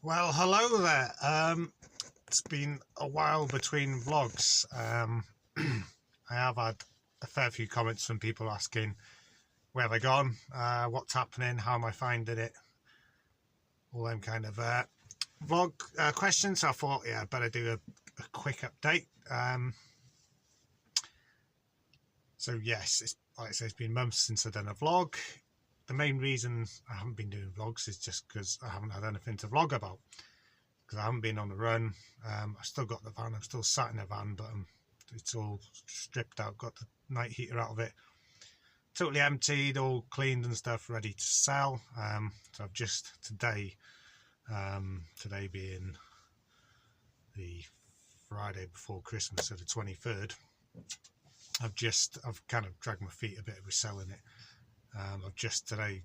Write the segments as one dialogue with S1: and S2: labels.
S1: Well, hello there. It's been a while between vlogs. I have had a fair few comments from people asking where have I gone, what's happening, how am I finding it, all them kind of vlog questions. So I thought, yeah, I'd better do a quick update. So yes, like I say, it's been months since I've done a vlog. The main reason I haven't been doing vlogs is just because I haven't had anything to vlog about. Because I haven't been on the run. I've still got the van. I'm still sat in the van, but it's all stripped out. Got the night heater out of it. Totally emptied, all cleaned and stuff, ready to sell. So I've just today being the Friday before Christmas, so the 23rd, I've kind of dragged my feet a bit with selling it. I've just today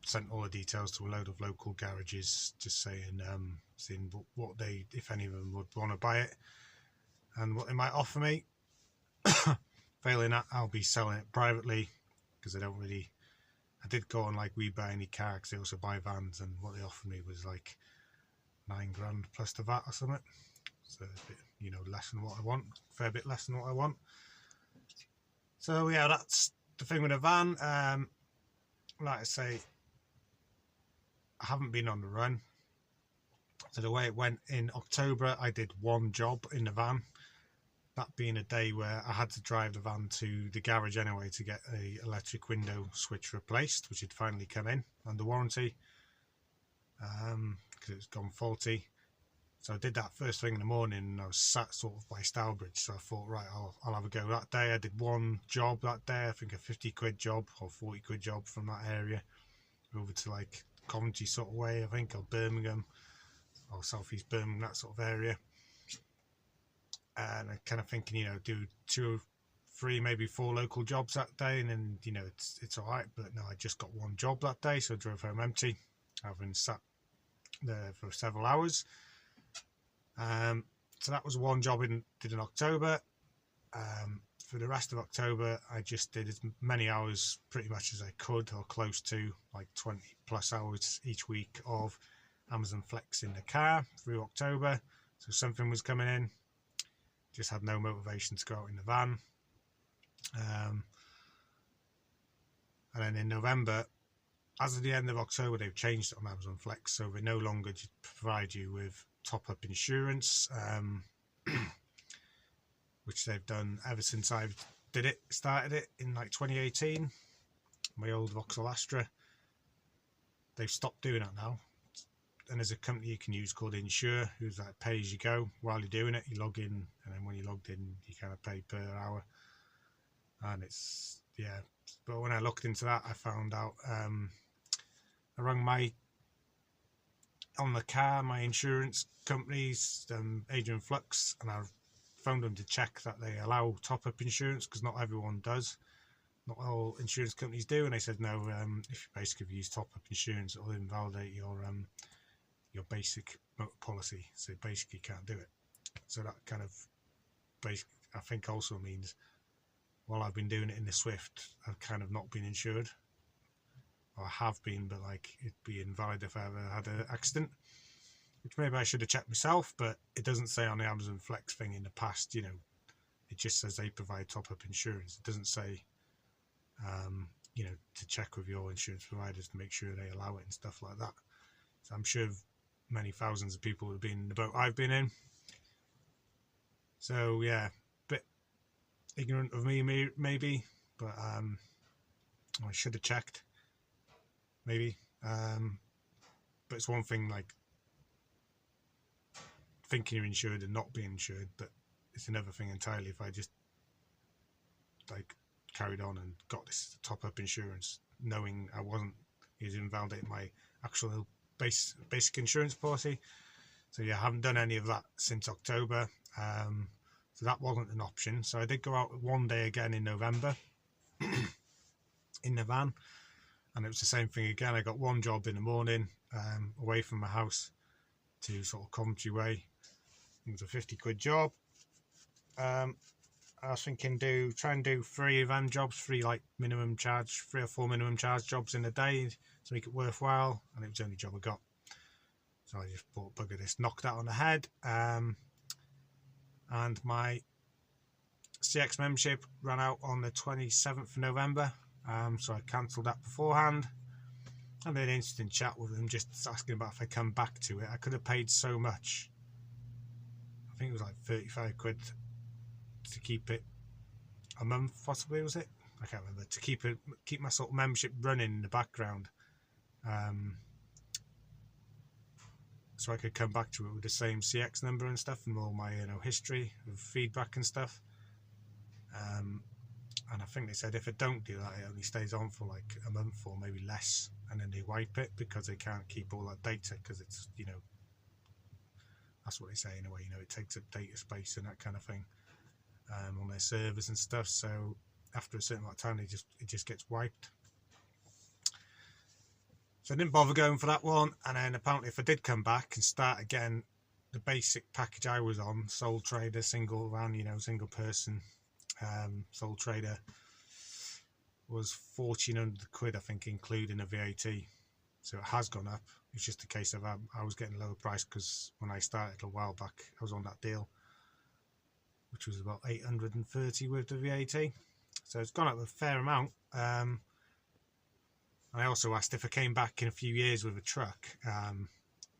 S1: sent all the details to a load of local garages, just saying, seeing what they, if any of them would want to buy it and what they might offer me. Failing that, I'll be selling it privately, because I did go on like We Buy Any Car, because they also buy vans, and what they offered me was like £9,000 plus the VAT or something. So it's a bit, less than what I want, a fair bit less than what I want. So yeah, that's the thing with a van. Like I say, I haven't been on the run. So the way it went in October, I did one job in the van, that being a day where I had to drive the van to the garage anyway to get a electric window switch replaced, which had finally come in under warranty, because it was gone faulty. So I did that first thing in the morning, and I was sat sort of by Stourbridge, so I thought, right, I'll have a go that day. I did one job that day, I think a 50 quid job or 40 quid job from that area over to like Coventry sort of way, I think, or Birmingham or southeast Birmingham, that sort of area. And I kind of thinking, do 2 or 3, maybe 4 local jobs that day, and then it's all right. But no, I just got one job that day, so I drove home empty, having sat there for several hours. So that was one job I did in October. For the rest of October, I just did as many hours pretty much as I could, or close to, like 20 plus hours each week of Amazon Flex in the car through October. So something was coming in, just had no motivation to go out in the van. And then in November, as of the end of October, they've changed it on Amazon Flex, so they no longer provide you with top-up insurance, which they've done ever since I've started it in like 2018, my old Vauxhall Astra. They've stopped doing that now, and there's a company you can use called Insure, who's like pay as you go. While you're doing it, you log in, and then when you're logged in, you kind of pay per hour. And it's, yeah, but when I looked into that, I found out, I rang on the car, my insurance company's Agent Flux, and I phoned them to check that they allow top-up insurance, because not everyone does. Not all insurance companies do, and they said no. If you use top-up insurance, it'll invalidate your basic motor policy, so basically you can't do it. So that kind of I think also means, while I've been doing it in the Swift, I've kind of not been insured. Or I have been, but like it'd be invalid if I ever had an accident, which maybe I should have checked myself, but it doesn't say on the Amazon Flex thing in the past. It just says they provide top-up insurance. It doesn't say to check with your insurance providers to make sure they allow it and stuff like that. So I'm sure many thousands of people have been in the boat I've been in. So yeah, bit ignorant of me maybe, but I should have checked maybe. But it's one thing like thinking you're insured and not being insured, but it's another thing entirely if I just like carried on and got this top-up insurance knowing I wasn't, it invalidated my actual basic insurance policy. So yeah, I haven't done any of that since October, so that wasn't an option. So I did go out one day again in November in the van, and it was the same thing again. I got one job in the morning, away from my house to sort of Coventry way. It was a 50 quid job. I was thinking try and do 3 van jobs, 3 or 4 minimum charge jobs in a day to make it worthwhile, and it was the only job I got. So I just bought bugger this, knocked that on the head, and my CX membership ran out on the 27th of November, so I cancelled that beforehand. I had an interesting chat with him, just asking about if I come back to it. I could have paid so much, I think it was like 35 quid to keep it a month, possibly, was it? I can't remember, to keep my sort of membership running in the background, so I could come back to it with the same CX number and stuff, and all my history of feedback and stuff. And I think they said if I don't do that, it only stays on for like a month or maybe less, and then they wipe it because they can't keep all that data, because it's that's what they say in a way, it takes up data space and that kind of thing on their servers and stuff. So after a certain amount of time, it just gets wiped. So I didn't bother going for that one. And then apparently if I did come back and start again, the basic package I was on, sole trader, single van, single person, sole trader, was 1,400 quid, I think, including a VAT. So it has gone up. It's just a case of I was getting a lower price because when I started a while back, I was on that deal, which was about 830 with the VAT. So it's gone up a fair amount. I also asked if I came back in a few years with a truck.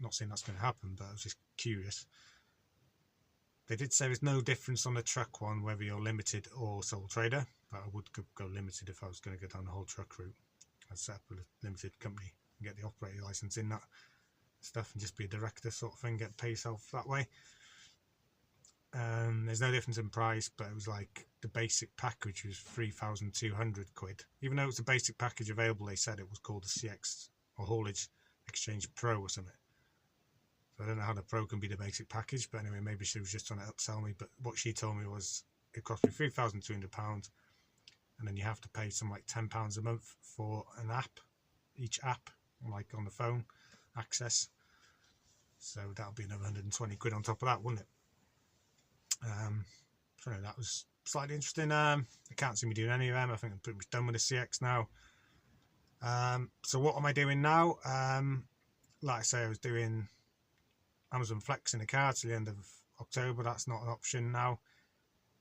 S1: Not saying that's going to happen, but I was just curious. They did say there's no difference on the truck one, whether you're limited or sole trader, but I would go limited if I was going to go down the whole truck route. I'd set up a limited company and get the operator license in that stuff and just be a director sort of thing, get pay yourself that way. There's no difference in price, but it was like the basic package was 3,200 quid. Even though it was the basic package available, they said it was called the CX or Haulage Exchange Pro or something. So I don't know how the Pro can be the basic package, but anyway, maybe she was just trying to upsell me. But what she told me was it cost me £3,200, and then you have to pay some like £10 a month for an app, each app, like on the phone, access. So that'll be another 120 quid on top of that, wouldn't it? So that was slightly interesting. I can't see me doing any of them. I think I'm pretty much done with the CX now. So what am I doing now? Like I say, I was doing Amazon Flex in the car till the end of October. That's not an option now.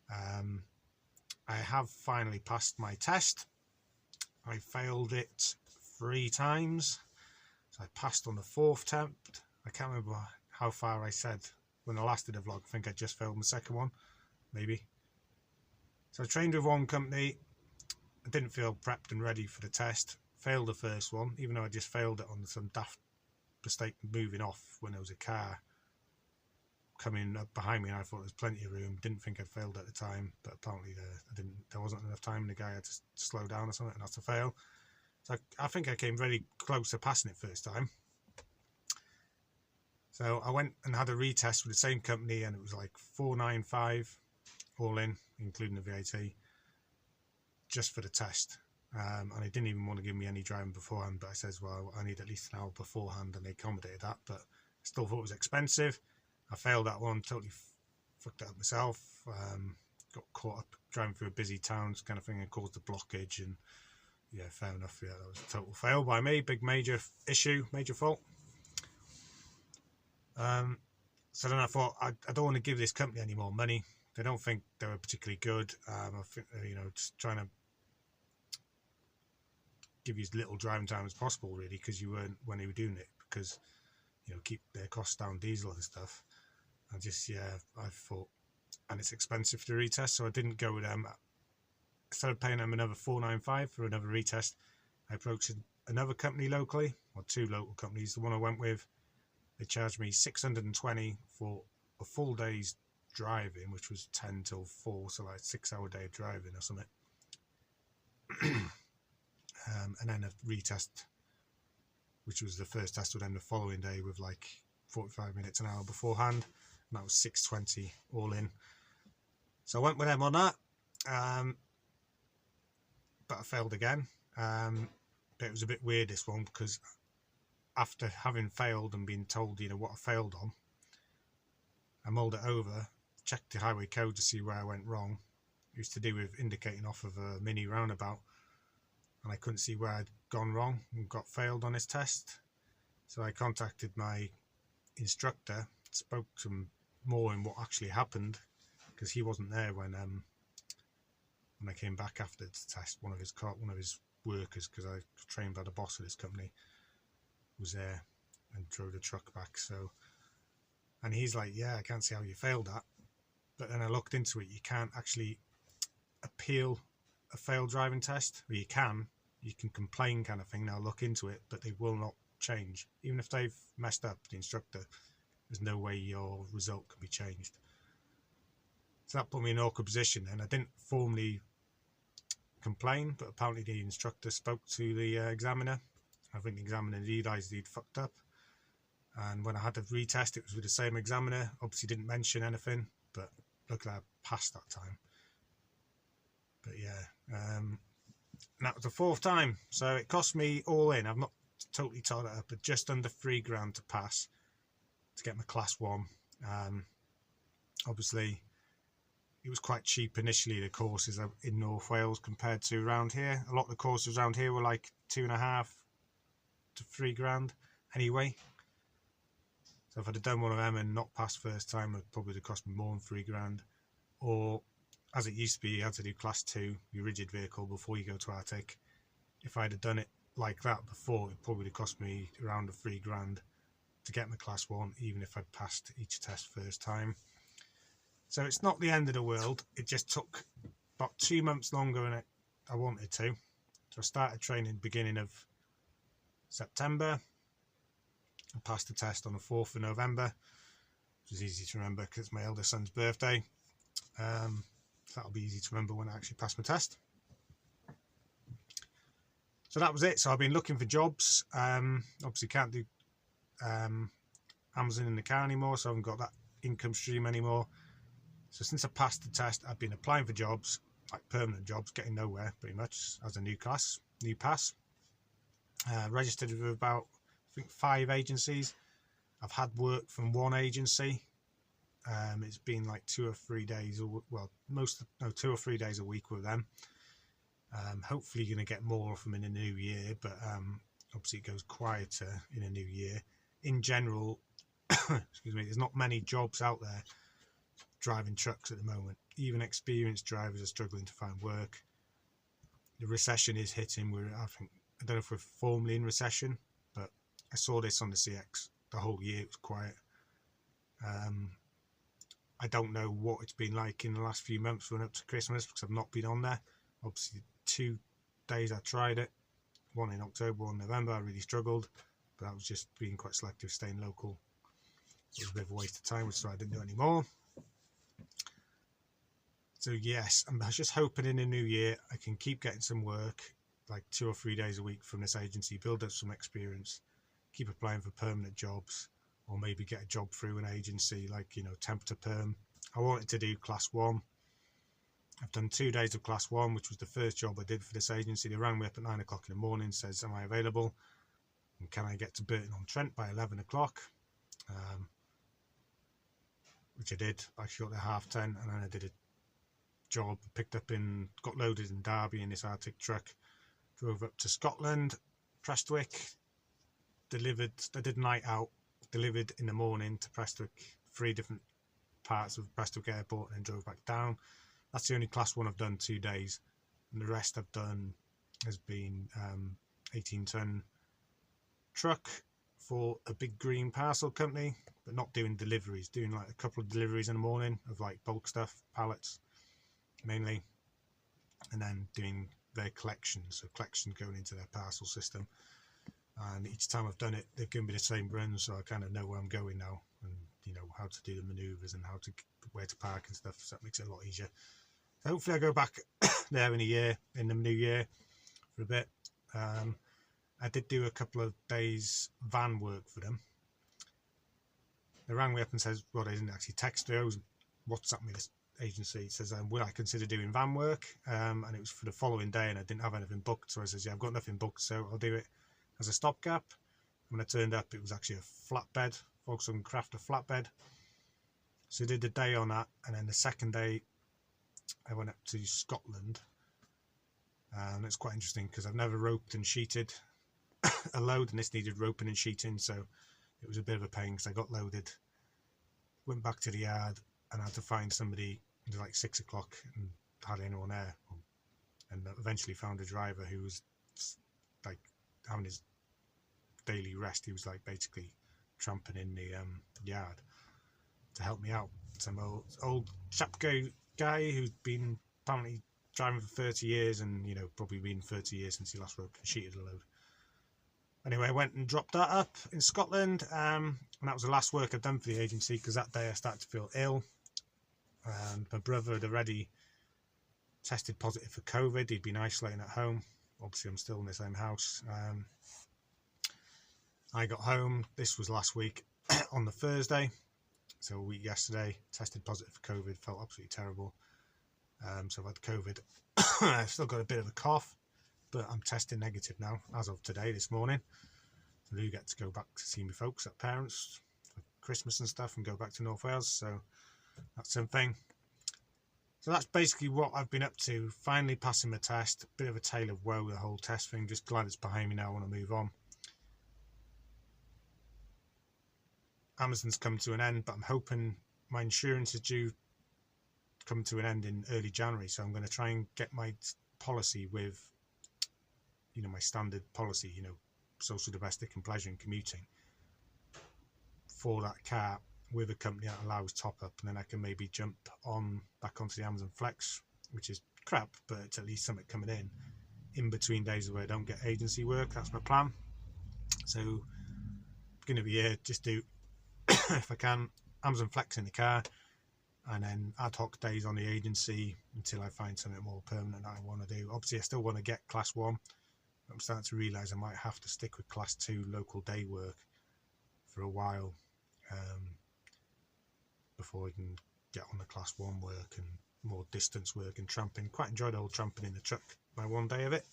S1: I have finally passed my test. I failed it 3 times. So I passed on the 4th attempt. I can't remember how far I said when I last did a vlog. I think I just failed my 2nd one, maybe. So I trained with one company. I didn't feel prepped and ready for the test. Failed the first one, even though I just failed it on some daft mistake moving off when there was a car coming up behind me, and I thought there was plenty of room. Didn't think I'd failed at the time, but apparently there wasn't enough time, and the guy had to slow down or something, and that's a fail. So I think I came very close to passing it first time. So I went and had a retest with the same company, and it was like 495 all in, including the VAT, just for the test. And they didn't even want to give me any driving beforehand, but I said, well, I need at least an hour beforehand, and they accommodated that, but I still thought it was expensive. I failed that one, totally fucked it up myself. Got caught up driving through a busy town kind of thing and caused a blockage, and yeah, fair enough. Yeah, that was a total fail by me. Big major issue, major fault. So then I thought I don't want to give this company any more money. They don't think they were particularly good. I think just trying to give you as little driving time as possible, really, because you weren't when they were doing it, because keep their costs down, diesel and stuff. I thought, and it's expensive to retest, so I didn't go with them. Instead of paying them another $495 for another retest, I approached another company locally, or 2 local companies. The one I went with, they charged me $620 for a full day's driving, which was 10 till 4, so like 6-hour day of driving or something. And then a retest, which was the first test, with them the following day with like 45 minutes, an hour beforehand, and that was $620 all in. So I went with them on that, but I failed again. But it was a bit weird, this one, because after having failed and being told what I failed on, I mulled it over, checked the highway code to see where I went wrong. It was to do with indicating off of a mini roundabout, and I couldn't see where I'd gone wrong and got failed on this test. So I contacted my instructor spoke to him more in what actually happened, because he wasn't there when I came back after the test. One of his workers, because I trained by the boss of this company, was there and drove the truck back. So, and he's like, yeah, I can't see how you failed that. But then I looked into it. You can't actually appeal a failed driving test, or you can complain kind of thing. Now look into it, but they will not change. Even if they've messed up, the instructor, there's no way your result can be changed. So that put me in an awkward position, and I didn't formally complain, but apparently the instructor spoke to the examiner. I think the examiner realised he'd fucked up, and when I had to retest, it was with the same examiner. Obviously didn't mention anything, but luckily I passed that time. But yeah, and that was the 4th time, so it cost me all in, I've not totally totaled it up, but just under £3,000 to pass, to get my class 1. Obviously it was quite cheap initially, the courses in North Wales compared to around here. A lot of the courses around here were like 2.5 to £3,000 anyway. So if I'd have done one of them and not passed first time, it probably would have cost me more than £3,000. Or as it used to be, you had to do class 2, your rigid vehicle, before you go to Arctic. If I'd have done it like that before, it probably would have cost me around £3,000 to get my class 1, even if I'd passed each test first time. So it's not the end of the world. It just took about 2 months longer than I wanted to. So I started training beginning of September. I passed the test on the 4th of November, which is easy to remember because it's my eldest son's birthday. That'll be easy to remember when I actually pass my test. So that was it. So I've been looking for jobs. Obviously can't do Amazon in the car anymore, so I haven't got that income stream anymore. So since I passed the test, I've been applying for jobs, like permanent jobs, getting nowhere pretty much as a new pass. Registered with about, I think, 5 agencies. I've had work from one agency. It's been like 2 or 3 days, or well, 2 or 3 days a week with them. Hopefully going to get more of them in the new year, but obviously it goes quieter in a new year. In general, excuse me, there's not many jobs out there driving trucks at the moment. Even experienced drivers are struggling to find work. The recession is hitting. I don't know if we're formally in recession, but I saw this on the CX. The whole year it was quiet. I don't know what it's been like in the last few months running up to Christmas, because I've not been on there. Obviously 2 days I tried it, one in October, one in November. I really struggled, but that was just being quite selective, staying local. It was a bit of a waste of time, so I didn't do it anymore. So yes, I'm just hoping in the new year I can keep getting some work, like 2 or 3 days a week from this agency, build up some experience, keep applying for permanent jobs, or maybe get a job through an agency, like, you know, temp to perm. I wanted to do class 1. I've done 2 days of class 1, which was the first job I did for this agency. They rang me up at 9 o'clock in the morning, says, am I available? And can I get to Burton-on-Trent by 11 o'clock? Which I did. I shot at 10:30, and then I did a job, got loaded in Derby in this Arctic truck, drove up to Scotland, Prestwick, delivered. I did night out, delivered in the morning to Prestwick, 3 different parts of Prestwick Airport, and then drove back down. That's the only class 1 I've done 2 days, and the rest I've done has been 18-ton truck for a big green parcel company, but not doing deliveries, doing like a couple of deliveries in the morning of like bulk stuff, pallets mainly, and then doing their collections, so collections going into their parcel system. And each time I've done it, they've given me the same run, so I kind of know where I'm going now, and you know how to do the maneuvers and where to park and stuff, so that makes it a lot easier. So hopefully I go back there in the new year for a bit. I did do a couple of days van work for them. They rang me up and says, well, they didn't actually text me, I was WhatsApp me this agency. It says, would I consider doing van work? And it was for the following day, and I didn't have anything booked, so I says, yeah, I've got nothing booked, so I'll do it as a stopgap. When I turned up, it was actually a flatbed, Volkswagen Crafter flatbed. So I did the day on that, and then the second day I went up to Scotland, and it's quite interesting because I've never roped and sheeted a load, and this needed roping and sheeting, so it was a bit of a pain because I got loaded, went back to the yard, and I had to find somebody. It was like 6 o'clock and had anyone there, and eventually found a driver who was like having his daily rest. He was like basically tramping in the yard to help me out. Some old chap guy who's been apparently driving for 30 years, and you know, probably been 30 years since he last roped and sheeted a load. Anyway, I went and dropped that up in Scotland, and that was the last work I'd done for the agency, because that day I started to feel ill, and my brother had already tested positive for COVID. He'd been isolating at home. Obviously I'm still in the same house. I got home, this was last week, on the Thursday, so a week yesterday, tested positive for COVID, felt absolutely terrible. So I've had COVID. I've still got a bit of a cough, but I'm testing negative now, as of today, this morning. So I do get to go back to see my folks at parents for Christmas and stuff, and go back to North Wales, so that's something. So that's basically what I've been up to, finally passing my test. A bit of a tale of woe, the whole test thing, just glad it's behind me now, I want to move on. Amazon's come to an end, but I'm hoping my insurance is due come to an end in early January, so I'm going to try and get my policy with, you know, my standard policy, you know, social, domestic and pleasure and commuting for that car with a company that allows top up, and then I can maybe jump on back onto the Amazon Flex, which is crap, but it's at least something coming in between days where I don't get agency work. That's my plan. So I'm going to be here, just do if I can Amazon Flex in the car, and then ad hoc days on the agency until I find something more permanent that I want to do. Obviously I still want to get class 1. I'm starting to realise I might have to stick with class 2 local day work for a while, before I can get on the class 1 work and more distance work and tramping. Quite enjoyed all tramping in the truck, my one day of it.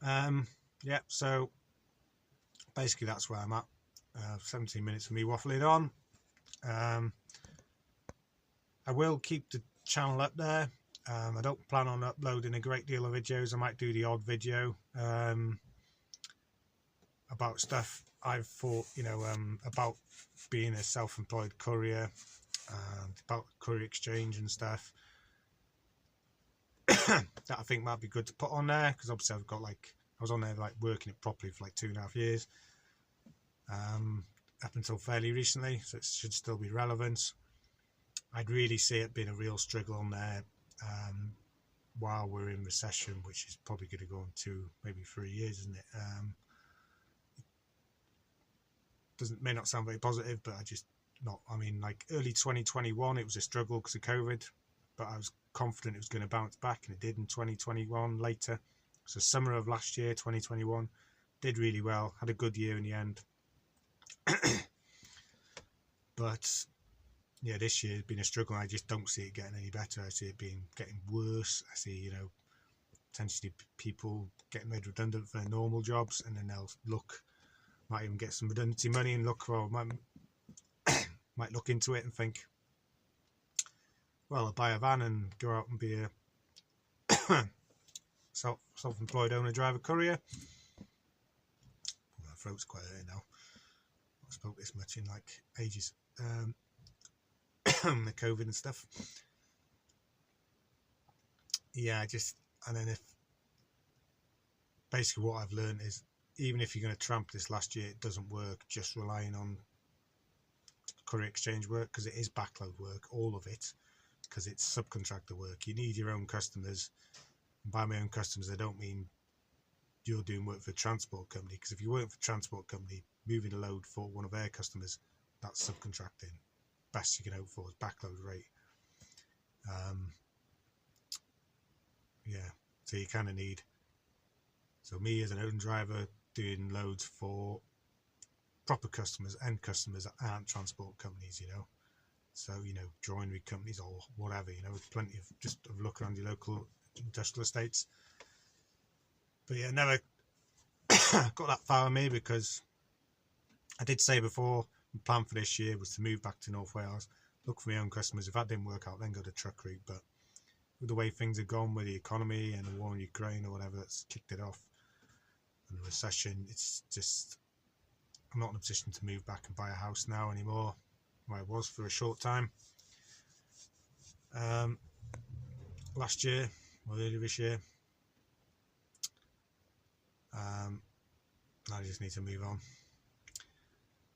S1: Yeah, so basically that's where I'm at. 17 minutes of me waffling on. I will keep the channel up there. I don't plan on uploading a great deal of videos. I might do the odd video about stuff I've thought, you know, about being a self-employed courier, about courier exchange and stuff that I think might be good to put on there, because obviously I've got like, I was on there like working it properly for like 2.5 years, up until fairly recently, so it should still be relevant. I'd really see it being a real struggle on there while we're in recession, which is probably going to go on 2, maybe 3 years, isn't it? May not sound very positive, but I mean, like early 2021 it was a struggle because of COVID, but I was confident it was going to bounce back, and it did in 2021 later. So summer of last year, 2021, did really well, had a good year in the end. But yeah, this year has been a struggle. I just don't see it getting any better. I see it getting worse. I see, you know, potentially people getting made redundant for their normal jobs, and then they'll might even get some redundancy money and might look into it and think, well, I'll buy a van and go out and be a self-employed owner driver courier. My throat's quite hurting now. I spoke this much in like ages. The COVID and stuff. Yeah, and then basically what I've learned is, even if you're going to tramp this last year, it doesn't work just relying on courier exchange work, because it is backload work, all of it, because it's subcontractor work. You need your own customers. And by my own customers, I don't mean you're doing work for a transport company, because if you work for a transport company moving a load for one of their customers, that's subcontracting. Best you can hope for is backload rate. Yeah, so you kind of need, so me as an own driver doing loads for proper customers, end customers that aren't transport companies, you know, so, you know, joinery companies or whatever, you know, plenty of just of look around your local industrial estates. But yeah, never got that far with me, because I did say before, the plan for this year was to move back to North Wales, look for my own customers. If that didn't work out, then go the truck route. But with the way things have gone with the economy and the war in Ukraine or whatever that's kicked it off, and the recession, it's just, I'm not in a position to move back and buy a house now anymore, where I was for a short time. Last year or earlier this year. I just need to move on.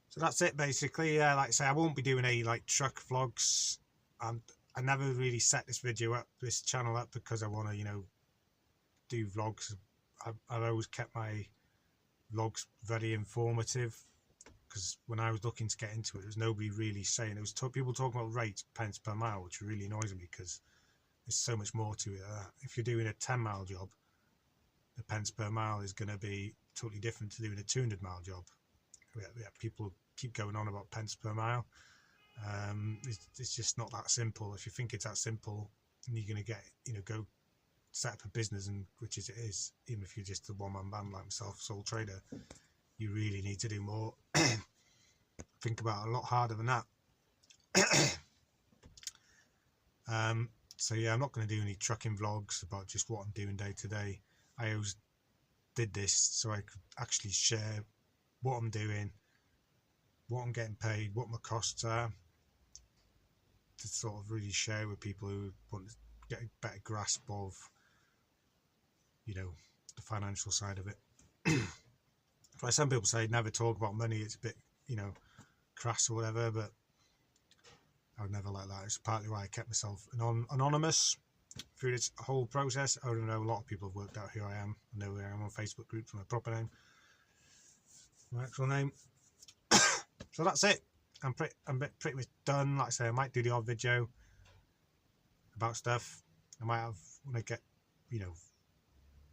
S1: So that's it basically. Like I say, I won't be doing any like truck vlogs. I never really set this channel up because I want to, you know, do vlogs. I've always kept my vlogs very informative, because when I was looking to get into it, there was nobody really saying. It was people talking about rates, pence per mile, which really annoys me because there's so much more to it. If you're doing a 10-mile job, the pence per mile is going to be totally different to doing a 200-mile job. People keep going on about pence per mile. It's just not that simple. If you think it's that simple, and you're going to get, you know, go set up a business, and which is it is, even if you're just a one-man band like myself, sole trader, you really need to do more. Think about it a lot harder than that. So yeah, I'm not going to do any trucking vlogs about just what I'm doing day to day. I always did this so I could actually share what I'm doing, what I'm getting paid, what my costs are, to sort of really share with people who want to get a better grasp of, you know, the financial side of it. Like some people say, never talk about money, it's a bit, you know, crass or whatever, but I would never like that. It's partly why I kept myself anonymous through this whole process. I don't know, a lot of people have worked out who I am. I know who I am on Facebook groups, my proper name, my actual name. So that's it. I'm pretty much done. Like I say, I might do the odd video about stuff. I might have, when I get, you know,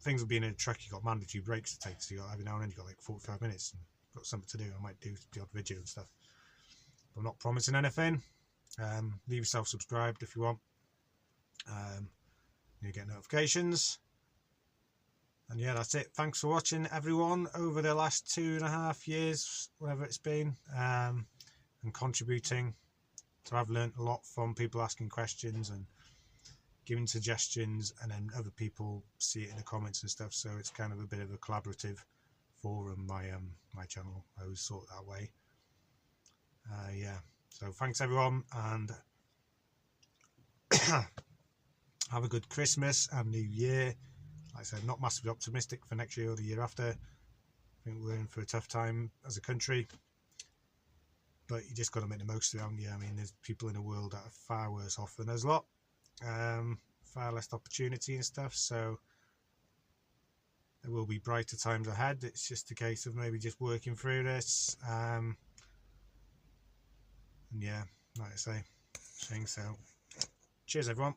S1: things will be in a truck, you've got mandatory breaks to take, so you got every now and then you've got like 45 minutes and got something to do. I might do the odd video and stuff. But I'm not promising anything. Leave yourself subscribed if you want. You get notifications. And yeah, that's it. Thanks for watching, everyone, over the last 2.5 years, whatever it's been, and contributing. So I've learned a lot from people asking questions and giving suggestions, and then other people see it in the comments and stuff. So it's kind of a bit of a collaborative forum. My channel, I always saw it that way. Yeah. So thanks everyone, and have a good Christmas and New Year. Like I said, not massively optimistic for next year or the year after. I think we're in for a tough time as a country, but you just got to make the most of it, haven't you? I mean, there's people in the world that are far worse off than us lot, far less opportunity and stuff, so there will be brighter times ahead. It's just a case of maybe just working through this, and yeah, like I say, so cheers everyone.